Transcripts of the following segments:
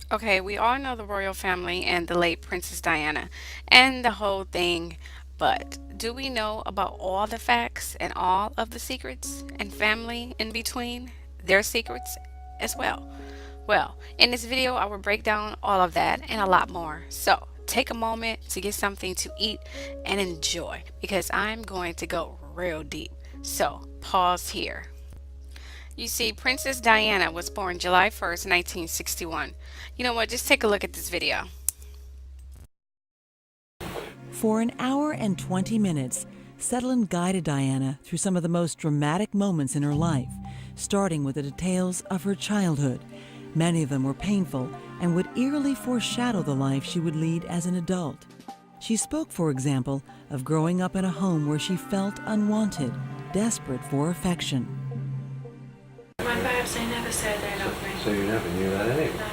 Okay, we all know the royal family and the late Princess Diana and the whole thing, but do we know about all the facts and all of the secrets and family in between? Their secrets as well. Well, in this video, I will break down all of that and a lot more. So, take a moment to get something to eat and enjoy because I'm going to go real deep. So, pause here. You see, Princess Diana was born July 1st, 1961. You know what? Just take a look at this video. For an hour and 20 minutes, Settlin guided Diana through some of the most dramatic moments in her life, starting with the details of her childhood. Many of them were painful and would eerily foreshadow the life she would lead as an adult. She spoke, for example, of growing up in a home where she felt unwanted, desperate for affection. My parents, they never said they loved me. So you never knew that anyway? No.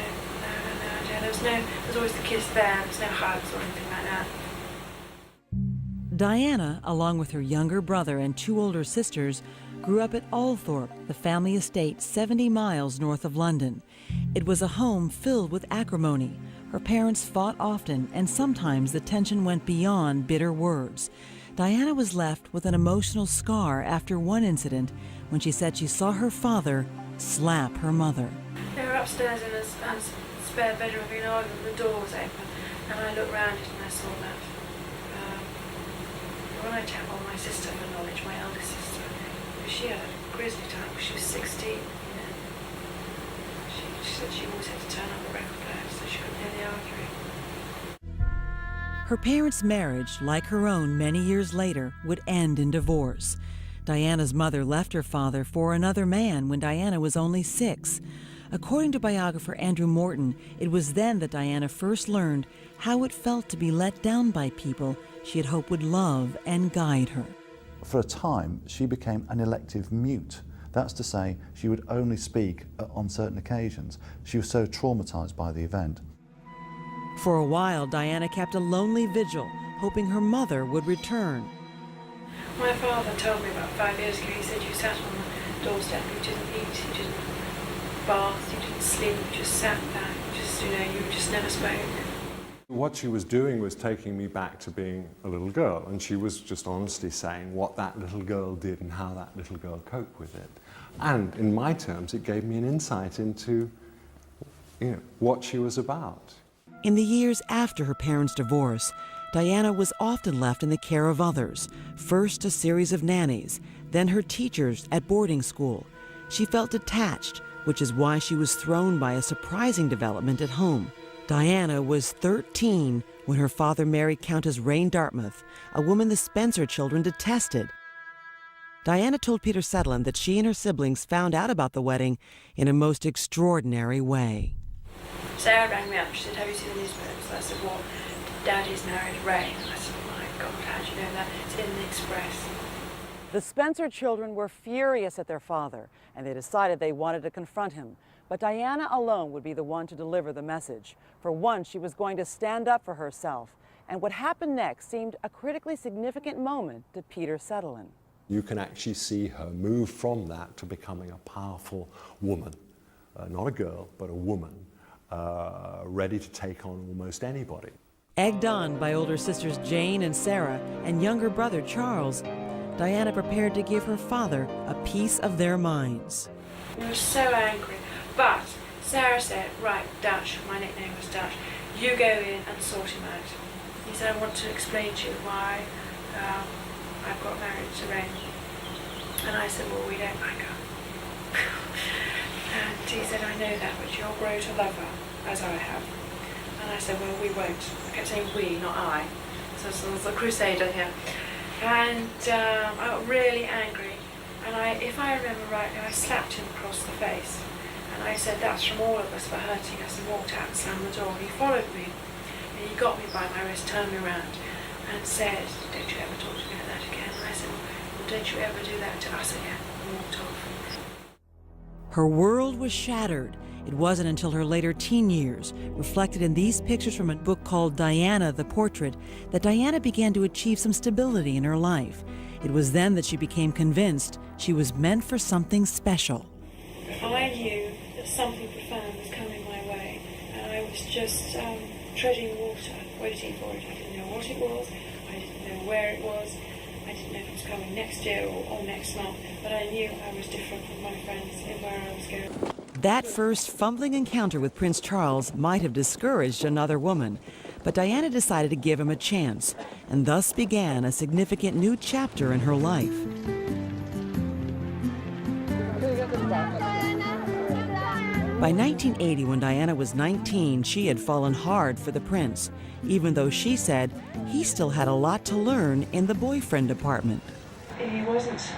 There's always the kiss there, there's no hugs or anything like that. Diana, along with her younger brother and two older sisters, grew up at Althorpe, the family estate 70 miles north of London. It was a home filled with acrimony. Her parents fought often, and sometimes the tension went beyond bitter words. Diana was left with an emotional scar after one incident when she said she saw her father slap her mother. They were upstairs in a spare bedroom being arguing, the door was open, and I looked round it and I saw that. When I tell my sister for knowledge, my eldest sister, she had a grisly time because she was 16, you know. She said she always had to turn on the record player so she couldn't hear the arguing. Her parents' marriage, like her own many years later, would end in divorce. Diana's mother left her father for another man when Diana was only 6. According to biographer Andrew Morton, it was then that Diana first learned how it felt to be let down by people she had hoped would love and guide her. For a time, she became an elective mute. That's to say, she would only speak on certain occasions. She was so traumatized by the event. For a while, Diana kept a lonely vigil, hoping her mother would return. My father told me about 5 years ago, he said you sat on the doorstep, you didn't eat, you didn't bath, you didn't sleep, you just sat there, you just never spoke. What she was doing was taking me back to being a little girl, and she was just honestly saying what that little girl did and how that little girl coped with it. And in my terms, it gave me an insight into, what she was about. In the years after her parents' divorce, Diana was often left in the care of others, first a series of nannies, then her teachers at boarding school. She felt detached, which is why she was thrown by a surprising development at home. Diana was 13 when her father married Countess Rain Dartmouth, a woman the Spencer children detested. Diana told Peter Settlin that she and her siblings found out about the wedding in a most extraordinary way. Sarah rang me up, she said, have you seen the newspapers? I said, well, Daddy's married Rain. I said, oh my God, how do you know that? It's in the Express. The Spencer children were furious at their father, and they decided they wanted to confront him. But Diana alone would be the one to deliver the message. For once, she was going to stand up for herself. And what happened next seemed a critically significant moment to Peter Settlin. You can actually see her move from that to becoming a powerful woman. Not a girl, but a woman, ready to take on almost anybody. Egged on by older sisters Jane and Sarah and younger brother Charles, Diana prepared to give her father a piece of their minds. He was so angry. But Sarah said, right, Dutch, my nickname was Dutch, you go in and sort him out. He said, I want to explain to you why I've got married to Rain. And I said, well, we don't like her. And he said, I know that, but you'll grow to love her, as I have. And I said, well, we won't. I kept saying we, not I. So I was a crusader here. And I got really angry. And if I remember rightly, I slapped him across the face. And I said, that's from all of us for hurting us, and walked out and slammed the door. And he followed me, and he got me by my wrist, turned me around, and said, don't you ever talk to me like that again. And I said, well, don't you ever do that to us again, and walked off. Her world was shattered. It wasn't until her later teen years, reflected in these pictures from a book called Diana, the Portrait, that Diana began to achieve some stability in her life. It was then that she became convinced she was meant for something special. I knew that something profound was coming my way, and I was just treading water, waiting for it. I didn't know what it was, I didn't know where it was, I didn't know if it was coming next year or next month, but I knew I was different from my friends in where I was going. That first fumbling encounter with Prince Charles might have discouraged another woman, but Diana decided to give him a chance, and thus began a significant new chapter in her life. By 1980, when Diana was 19, she had fallen hard for the prince, even though she said he still had a lot to learn in the boyfriend department. He wasn't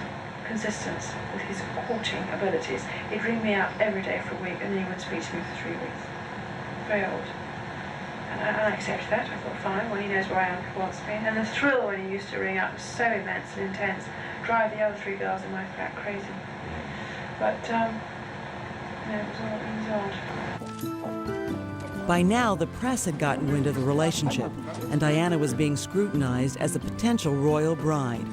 consistent with his courting abilities. He'd ring me up every day for a week and then he wouldn't speak to me for 3 weeks. Very old. And I accepted that. I thought, fine, well, he knows where I am, he wants me. And the thrill when he used to ring up was so immense and intense, drive the other 3 girls in my flat crazy. But, no, it was odd. By now, the press had gotten wind of the relationship, and Diana was being scrutinized as a potential royal bride.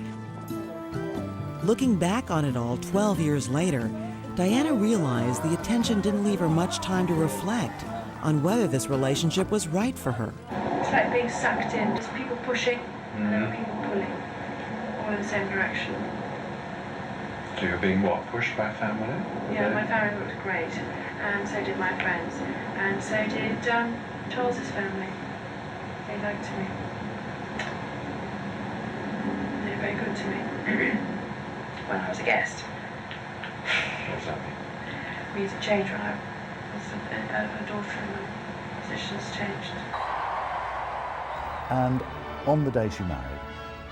Looking back on it all 12 years later, Diana realized the attention didn't leave her much time to reflect on whether this relationship was right for her. It's like being sucked in, just people pushing and then people pulling, all in the same direction. So you're being what, pushed by family? Yeah, my family looked great, and so did my friends, and so did Charles's family. They liked me. They were very good to me when I was a guest. What does that mean? Music changed when I was a daughter, and the positions changed. And on the day she married,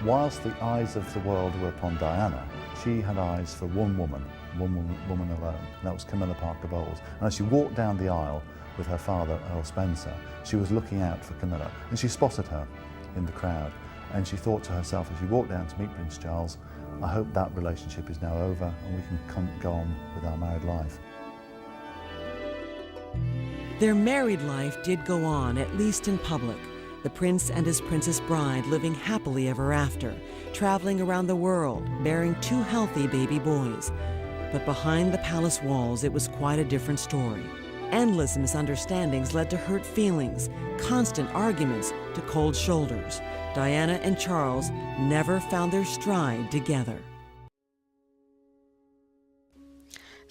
whilst the eyes of the world were upon Diana, she had eyes for one woman alone, and that was Camilla Parker Bowles. And as she walked down the aisle with her father, Earl Spencer, she was looking out for Camilla, and she spotted her in the crowd. And she thought to herself as she walked down to meet Prince Charles, I hope that relationship is now over and we can go on with our married life. Their married life did go on, at least in public. The prince and his princess bride living happily ever after, traveling around the world, bearing 2 healthy baby boys. But behind the palace walls, it was quite a different story. Endless misunderstandings led to hurt feelings, constant arguments to cold shoulders. Diana and Charles never found their stride together.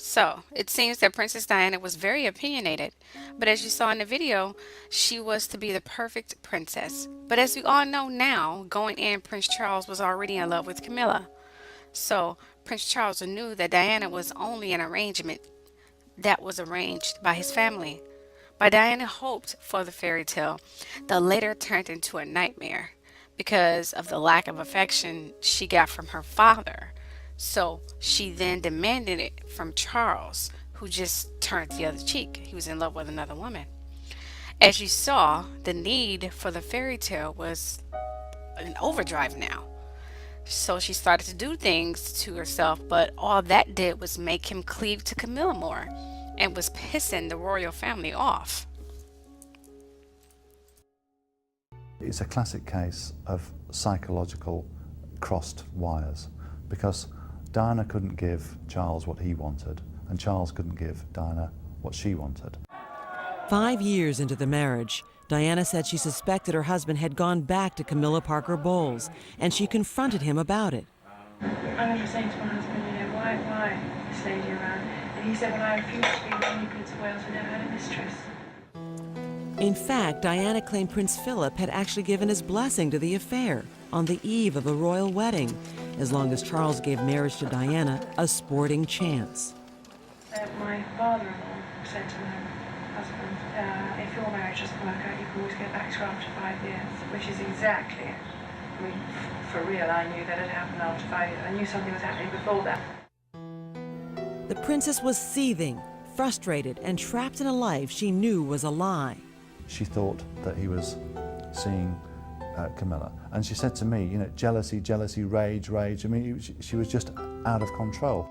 So, it seems that Princess Diana was very opinionated, but as you saw in the video, she was to be the perfect princess. But as we all know now, going in, Prince Charles was already in love with Camilla. So, Prince Charles knew that Diana was only an arrangement that was arranged by his family. But Diana hoped for the fairy tale that later turned into a nightmare because of the lack of affection she got from her father. So she then demanded it from Charles, who just turned the other cheek. He was in love with another woman. As you saw, the need for the fairy tale was in overdrive now. So she started to do things to herself, but all that did was make him cleave to Camilla more and was pissing the royal family off. It's a classic case of psychological crossed wires, because Diana couldn't give Charles what he wanted, and Charles couldn't give Diana what she wanted. 5 years into the marriage, Diana said she suspected her husband had gone back to Camilla Parker Bowles, and she confronted him about it. I remember saying to my husband, you know, why this lady around? And he said, well, I refused to be the only Prince of Wales who never had a mistress. In fact, Diana claimed Prince Philip had actually given his blessing to the affair on the eve of the royal wedding, as long as Charles gave marriage to Diana a sporting chance. My father-in-law said to my husband, if your marriage doesn't work out, you can always get back to her after 5 years, which is exactly it. I mean, for real, I knew that it happened after 5 years. I knew something was happening before that. The princess was seething, frustrated, and trapped in a life she knew was a lie. She thought that he was seeing Camilla, and she said to me, you know, jealousy, rage. I mean, she was just out of control.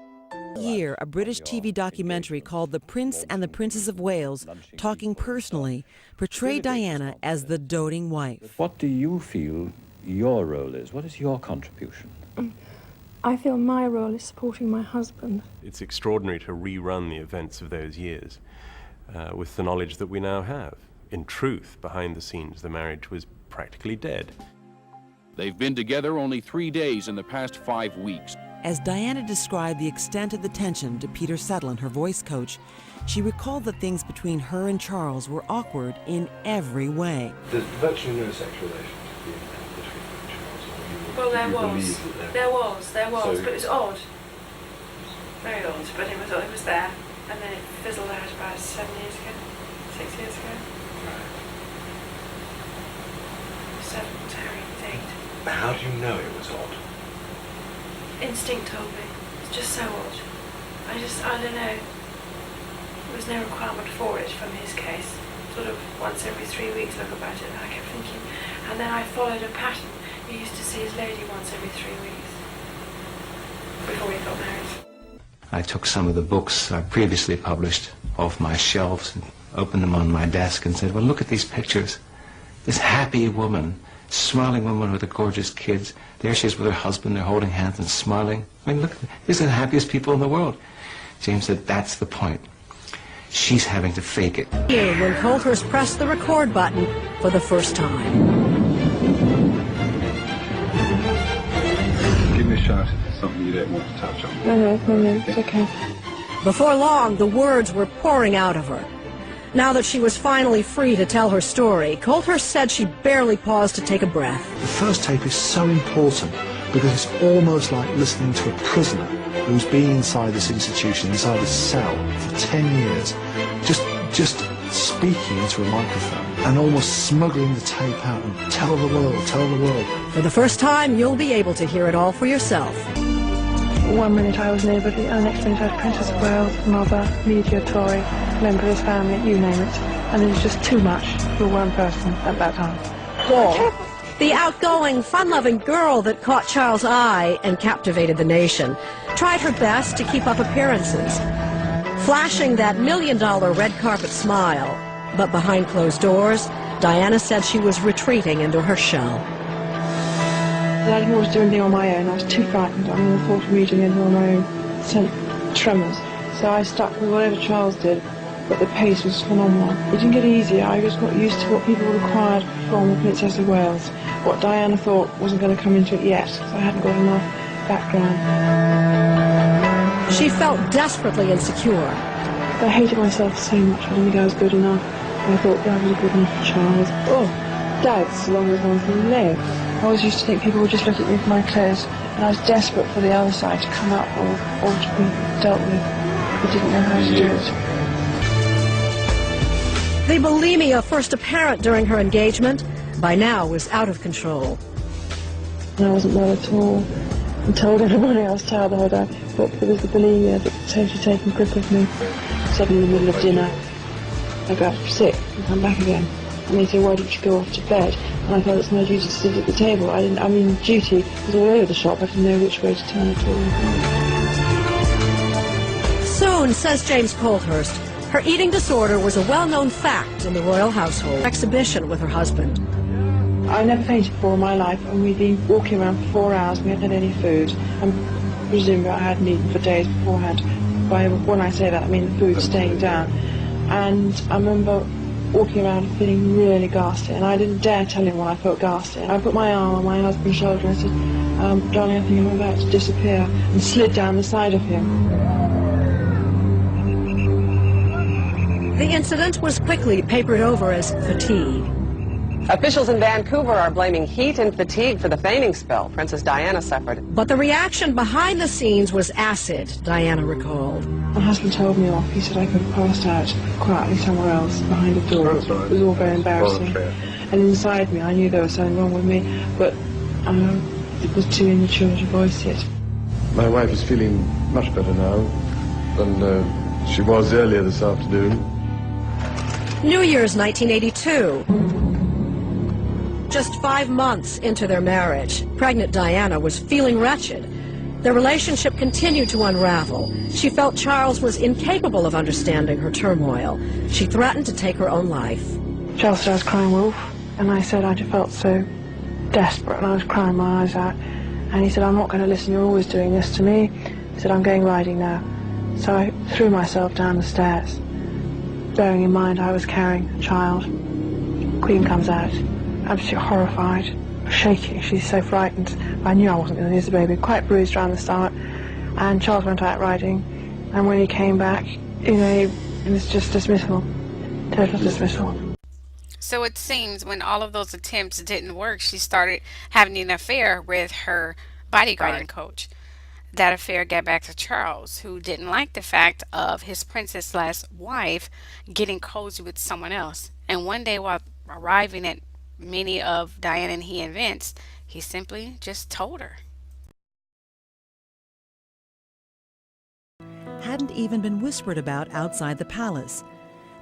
Year, a British TV documentary called The Prince and the Princess of Wales, Talking Personally, portrayed Diana as the doting wife. What do you feel your role is? What is your contribution? I feel my role is supporting my husband. It's extraordinary to rerun the events of those years with the knowledge that we now have. in truth, behind the scenes, the marriage was practically dead. They've been together only 3 days in the past 5 weeks. As Diana described the extent of the tension to Peter Settlen, her voice coach, she recalled that things between her and Charles were awkward in every way. There's virtually no sexual relations between Charles and you. Well, there was, So- but it was odd. Very odd, but it was there. And then it fizzled out about 7 years ago, 6 years ago. Right. 7, Terry, 8. How do you know it was odd? Instinct told me. It's just so odd. I don't know. There was no requirement for it from his case. Sort of once every 3 weeks look about it, and I kept thinking. And then I followed a pattern. He used to see his lady once every 3 weeks. Before we got married. I took some of the books I previously published off my shelves and opened them on my desk and said, well, look at these pictures. This happy woman, smiling woman with the gorgeous kids. There she is with her husband. They're holding hands and smiling. I mean, look, these are the happiest people in the world. James said, that's the point. She's having to fake it. When Coulthurst pressed the record button for the first time. Give me a shout if there's something you don't want to touch on. No, it's okay. Before long, the words were pouring out of her. Now that she was finally free to tell her story, Coulthurst said she barely paused to take a breath. The first tape is so important because it's almost like listening to a prisoner who's been inside this institution, inside this cell for 10 years, just speaking into a microphone and almost smuggling the tape out and tell the world. For the first time, you'll be able to hear it all for yourself. 1 minute I was nobody, and the next minute I was Princess of Wales, mother, media Tory, member of his family, you name it. And it was just too much for one person at that time. The outgoing, fun-loving girl that caught Charles' eye and captivated the nation tried her best to keep up appearances, flashing that $1 million red carpet smile. But behind closed doors, Diana said she was retreating into her shell. I didn't want to do anything on my own. I was too frightened. I mean, the thought of me doing anything on my own sent tremors. So I stuck with whatever Charles did, but the pace was phenomenal. It didn't get easier. I just got used to what people required from the Princess of Wales. What Diana thought wasn't going to come into it yet, so I hadn't got enough background. She felt desperately insecure. I hated myself so much. I didn't think I was good enough. I thought that I was good enough for Charles. Oh, doubts along with one thing. No. I always used to think people would just look at me for my clothes, and I was desperate for the other side to come up or to be dealt with. I didn't know how to do it. The bulimia, first apparent during her engagement, by now was out of control. And I wasn't well at all. I told everybody I was tired the whole day, but there was the bulimia that was totally taking grip of me. Suddenly in the middle of dinner, I got sick and come back again. And they said, why didn't you go off to bed? And I felt it's my duty to sit at the table. Duty was all over the shop. I didn't know which way to turn at all. Soon, says James Coulthurst, her eating disorder was a well-known fact in the royal household. Exhibition with her husband. I never fainted before in my life, and we'd been walking around for 4 hours. We hadn't had any food. And presumably I hadn't eaten for days beforehand. When I say that, I mean the food staying down. And I remember walking around feeling really ghastly, and I didn't dare tell him when I felt ghastly. I put my arm on my husband's shoulder and I said, darling, I think I'm about to disappear, and slid down the side of him. The incident was quickly papered over as fatigue. Officials in Vancouver are blaming heat and fatigue for the fainting spell Princess Diana suffered. But the reaction behind the scenes was acid, Diana recalled. My husband told me off. He said I could have passed out quietly somewhere else behind a door. That's right. It was all very embarrassing. Volunteer. And inside me, I knew there was something wrong with me, but it was too immature to voice it. My wife is feeling much better now than she was earlier this afternoon. New Year's 1982. Just 5 months into their marriage, pregnant Diana was feeling wretched. Their relationship continued to unravel. She felt Charles was incapable of understanding her turmoil. She threatened to take her own life. Charles said I was crying wolf, and I said I just felt so desperate, and I was crying my eyes out. And he said, I'm not going to listen, you're always doing this to me. He said, I'm going riding now. So I threw myself down the stairs, bearing in mind I was carrying a child. Queen comes out, absolutely horrified, shaking. She's so frightened. I knew I wasn't going to lose the baby. Quite bruised around the stomach. And Charles went out riding. And when he came back, you know, it was just dismissal. Total dismissal. So it seems when all of those attempts didn't work, she started having an affair with her bodyguarding coach. That affair got back to Charles, who didn't like the fact of his princess-slash wife getting cozy with someone else. And one day while arriving at many of Diana and he events, he simply just told her. Hadn't even been whispered about outside the palace.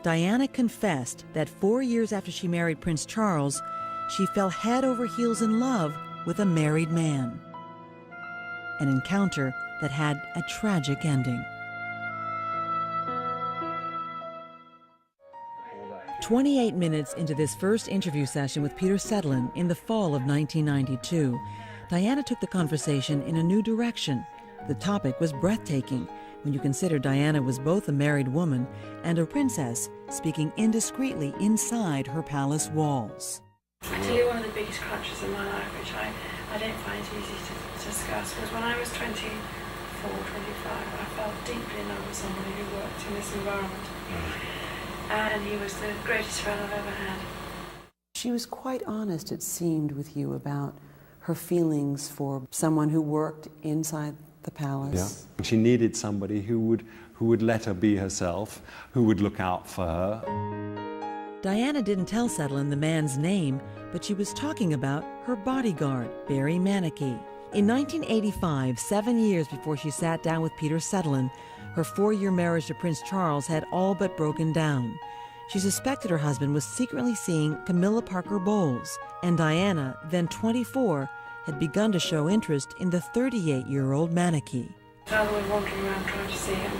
Diana confessed that 4 years after she married Prince Charles, she fell head over heels in love with a married man. An encounter that had a tragic ending. 28 minutes into this first interview session with Peter Sedlin in the fall of 1992, Diana took the conversation in a new direction. The topic was breathtaking when you consider Diana was both a married woman and a princess speaking indiscreetly inside her palace walls. I tell you, one of the biggest crunches in my life, which I don't find easy to discuss, was when I was 24, 25, I fell deeply in love with somebody who worked in this environment. And he was the greatest friend I've ever had. She was quite honest, it seemed, with you about her feelings for someone who worked inside the palace. Yeah. She needed somebody who would let her be herself, who would look out for her. Diana didn't tell Sedlin the man's name, but she was talking about her bodyguard, Barry Manicky. In 1985, 7 years before she sat down with Peter Sedlin, her 4-year marriage to Prince Charles had all but broken down. She suspected her husband was secretly seeing Camilla Parker Bowles, and Diana, then 24, had begun to show interest in the 38-year-old Manicky. I was wandering around trying to see him.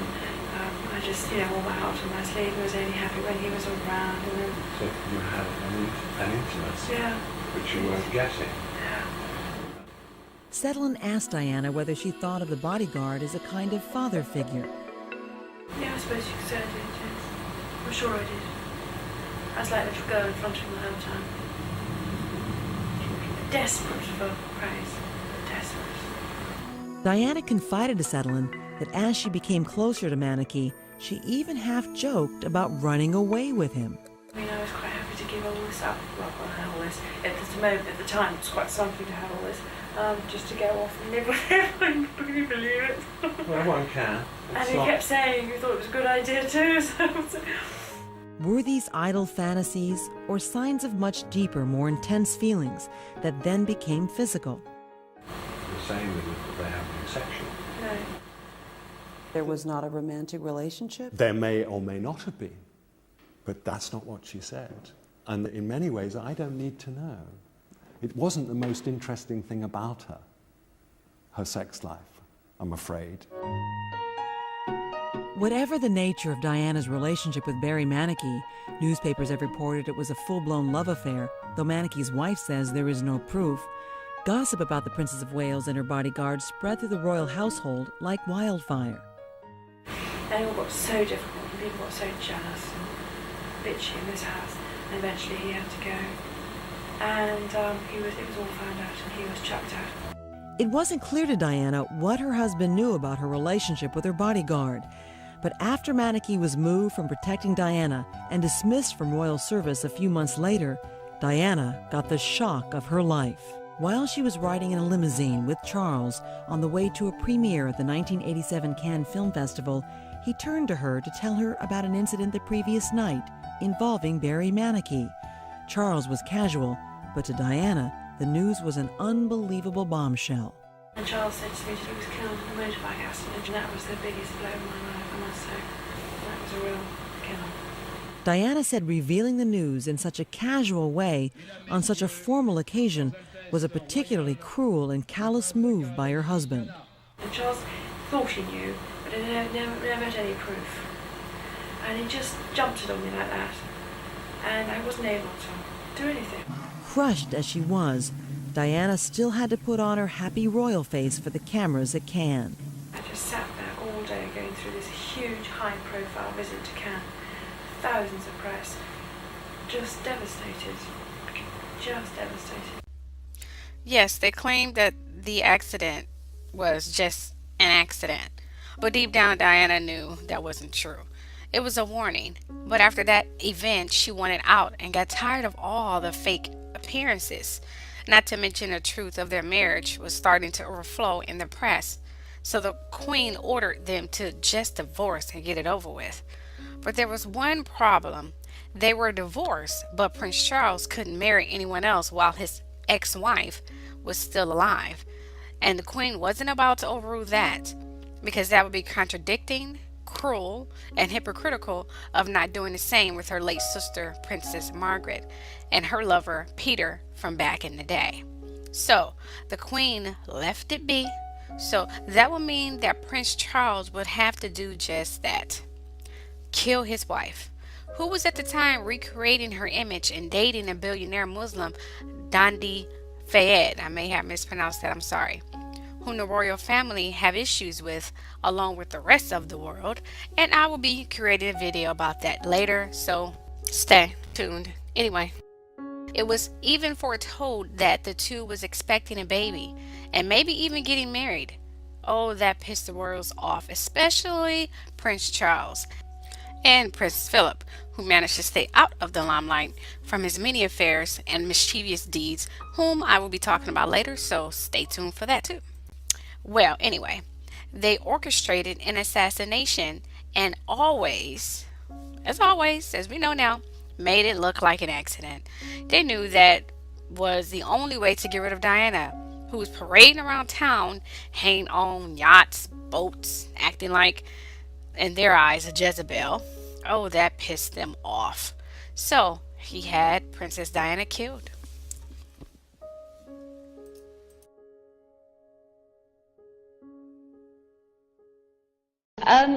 I just, wore my heart on my sleeve and was only happy when he was around. And then... So you had an intimacy, which you weren't getting. Sedlin asked Diana whether she thought of the bodyguard as a kind of father figure. Yeah, I suppose you could say I did, yes. I'm sure I did. I was like a little girl in front of him the whole time. Desperate for praise. Desperate. Diana confided to Sedlin that as she became closer to Manicky, she even half-joked about running away with him. I mean, I was quite happy to give all this up. Well, not all this. At the time, it was quite something to have all this. Just to go off and live with him. Can you believe it? Well, one can. And he kept saying he thought it was a good idea too. So. Were these idle fantasies or signs of much deeper, more intense feelings that then became physical? You're saying that they haven't been sexual. No. There was not a romantic relationship? There may or may not have been, but that's not what she said. And in many ways, I don't need to know. It wasn't the most interesting thing about her sex life, I'm afraid. Whatever the nature of Diana's relationship with Barry Manicky, newspapers have reported it was a full-blown love affair, though Manicky's wife says there is no proof. Gossip about the Princess of Wales and her bodyguard spread through the royal household like wildfire. And it all got so difficult, and people got so jealous and bitchy in this house, and eventually he had to go. And it was all found out, and he was chucked out. It wasn't clear to Diana what her husband knew about her relationship with her bodyguard. But after Manicky was moved from protecting Diana and dismissed from royal service a few months later, Diana got the shock of her life. While she was riding in a limousine with Charles on the way to a premiere at the 1987 Cannes Film Festival, he turned to her to tell her about an incident the previous night involving Barry Manicky. Charles was casual, but to Diana, the news was an unbelievable bombshell. And Charles said to me that he was killed in a motorbike accident, and that was the biggest blow in my life, I must say. That was a real killer. Diana said revealing the news in such a casual way on such a formal occasion was a particularly cruel and callous move by her husband. And Charles thought he knew, but he never had any proof. And he just jumped it on me like that. And I wasn't able to do anything. Crushed as she was, Diana still had to put on her happy royal face for the cameras at Cannes. I just sat there all day going through this huge high-profile visit to Cannes. Thousands of press. just devastated. Just devastated. Yes, they claimed that the accident was just an accident. But deep down, Diana knew that wasn't true. It was a warning. But after that event, she wanted out and got tired of all the fake appearances. Not to mention the truth of their marriage was starting to overflow in the press. So the Queen ordered them to just divorce and get it over with. But there was one problem. They were divorced, but Prince Charles couldn't marry anyone else while his ex-wife was still alive. And the Queen wasn't about to overrule that, because that would be contradicting, cruel, and hypocritical of not doing the same with her late sister, Princess Margaret, and her lover, Peter, from back in the day. So the Queen left it be. So that would mean that Prince Charles would have to do just that. Kill his wife, who was at the time recreating her image and dating a billionaire Muslim, Dandi Fayed. I may have mispronounced that, I'm sorry. Whom the royal family have issues with, along with the rest of the world. And I will be creating a video about that later, so stay tuned. Anyway, it was even foretold that the two was expecting a baby and maybe even getting married. Oh, that pissed the royals off, especially Prince Charles and Prince Philip, who managed to stay out of the limelight from his many affairs and mischievous deeds, whom I will be talking about later, so stay tuned for that too. Well, anyway, they orchestrated an assassination and always, as we know now, made it look like an accident. They knew that was the only way to get rid of Diana, who was parading around town, hanging on yachts, boats, acting like, in their eyes, a Jezebel. Oh, that pissed them off. So he had Princess Diana killed.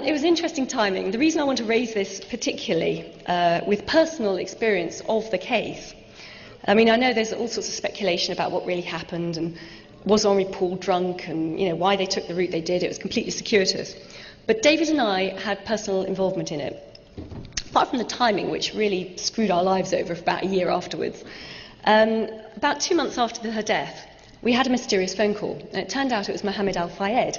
It was interesting timing. The reason I want to raise this particularly with personal experience of the case, I mean, I know there's all sorts of speculation about what really happened and was Henri Paul drunk and, you know, why they took the route they did. It was completely circuitous. But David and I had personal involvement in it. Apart from the timing, which really screwed our lives over for about a year afterwards, about 2 months after her death, we had a mysterious phone call. And it turned out it was Mohammed Al Fayed,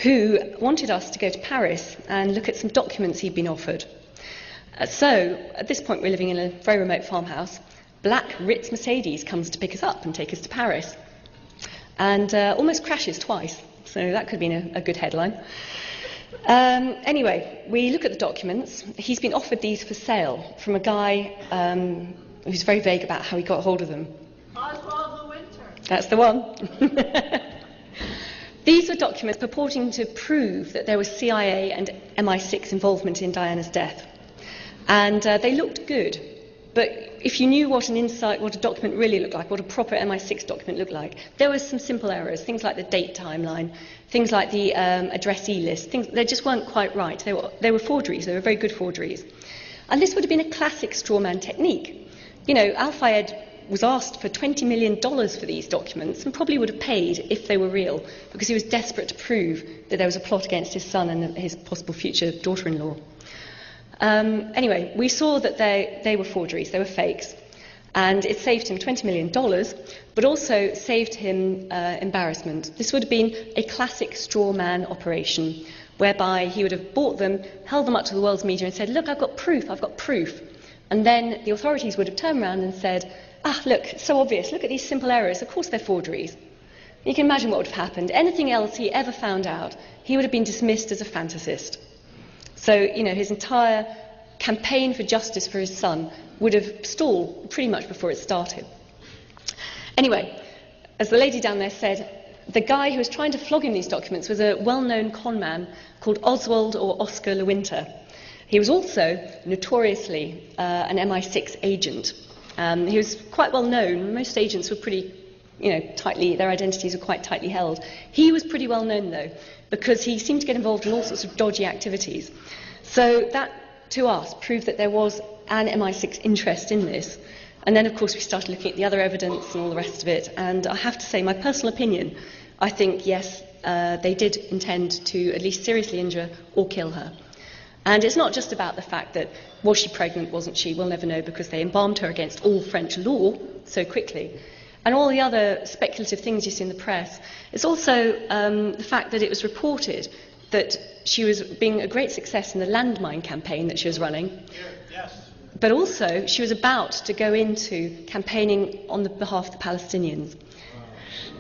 who wanted us to go to Paris and look at some documents he'd been offered. So, at this point, we're living in a very remote farmhouse. Black Ritz Mercedes comes to pick us up and take us to Paris, and almost crashes twice. So that could have been a good headline. Anyway, we look at the documents. He's been offered these for sale from a guy who's very vague about how he got hold of them. Oswald de Winter. That's the one. These were documents purporting to prove that there was CIA and MI6 involvement in Diana's death. And they looked good. But if you knew what a document really looked like, what a proper MI6 document looked like, there were some simple errors, things like the date timeline, things like the addressee list, they just weren't quite right. They were forgeries, they were very good forgeries. And this would have been a classic straw man technique. You know, Al Fayed was asked for $20 million for these documents and probably would have paid if they were real, because he was desperate to prove that there was a plot against his son and his possible future daughter-in-law. Anyway, we saw that they were forgeries, they were fakes, and it saved him $20 million, but also saved him embarrassment. This would have been a classic straw man operation, whereby he would have bought them, held them up to the world's media and said, look, I've got proof. And then the authorities would have turned around and said, look, it's so obvious, look at these simple errors, of course they're forgeries. You can imagine what would have happened. Anything else he ever found out, he would have been dismissed as a fantasist. So, you know, his entire campaign for justice for his son would have stalled pretty much before it started. Anyway, as the lady down there said, the guy who was trying to flog him these documents was a well-known con man called Oswald or Oscar de Winter. He was also notoriously an MI6 agent. He was quite well known. Most agents were pretty, their identities were quite tightly held. He was pretty well known, though, because he seemed to get involved in all sorts of dodgy activities. So that, to us, proved that there was an MI6 interest in this. And then, of course, we started looking at the other evidence and all the rest of it. And I have to say, my personal opinion, I think, yes, they did intend to at least seriously injure or kill her. And it's not just about the fact that, was she pregnant, wasn't she? We'll never know because they embalmed her against all French law so quickly. And all the other speculative things you see in the press. It's also the fact that it was reported that she was being a great success in the landmine campaign that she was running. But also, she was about to go into campaigning on the behalf of the Palestinians.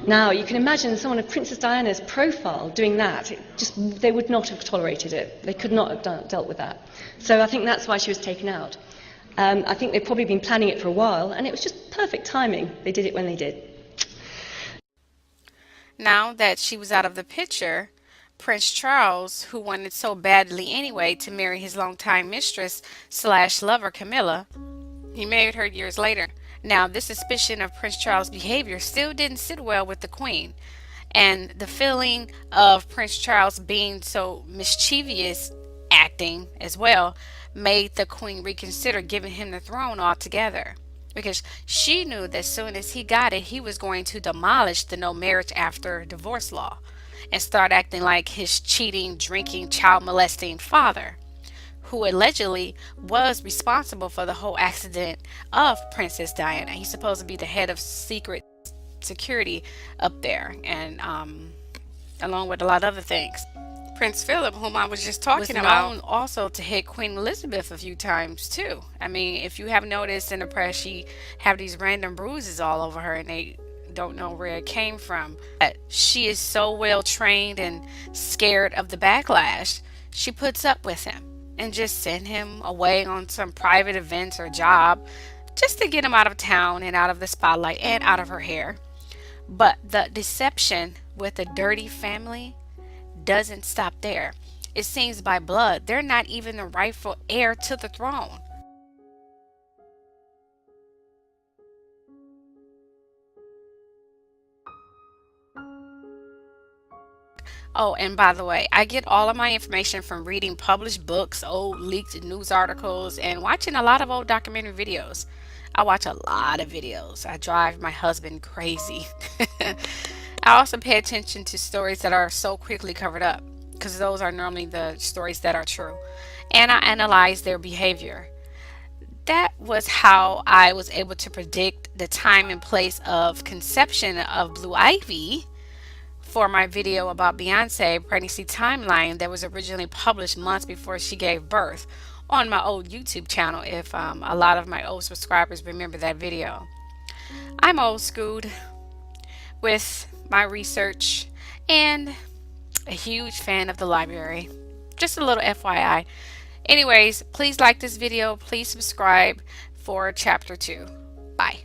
Now, you can imagine someone of Princess Diana's profile doing that. They would not have tolerated it. They could not have dealt with that. So I think that's why she was taken out. I think they've probably been planning it for a while, and it was just perfect timing. They did it when they did. Now that she was out of the picture, Prince Charles, who wanted so badly anyway to marry his longtime mistress / lover Camilla, he married her years later. Now, this suspicion of Prince Charles' behavior still didn't sit well with the Queen, and the feeling of Prince Charles being so mischievous acting as well made the Queen reconsider giving him the throne altogether, because she knew that as soon as he got it, he was going to demolish the no marriage after divorce law and start acting like his cheating, drinking, child molesting father, who allegedly was responsible for the whole accident of Princess Diana. He's supposed to be the head of secret security up there, and along with a lot of other things. Prince Philip, whom I was just talking about, was known also to hit Queen Elizabeth a few times too. I mean, if you have noticed in the press, she have these random bruises all over her, and they don't know where it came from. She is so well trained and scared of the backlash, she puts up with him and just send him away on some private events or job just to get him out of town and out of the spotlight and out of her hair. But the deception with a dirty family doesn't stop there. It seems by blood they're not even the rightful heir to the throne. Oh, and by the way, I get all of my information from reading published books, old leaked news articles, and watching a lot of old documentary videos. I watch a lot of videos. I drive my husband crazy. I also pay attention to stories that are so quickly covered up, because those are normally the stories that are true. And I analyze their behavior. That was how I was able to predict the time and place of conception of Blue Ivy for my video about Beyonce pregnancy timeline that was originally published months before she gave birth on my old YouTube channel, if a lot of my old subscribers remember that video. I'm old schooled with my research and a huge fan of the library. Just a little FYI. Anyways, please like this video, please subscribe for chapter 2. Bye.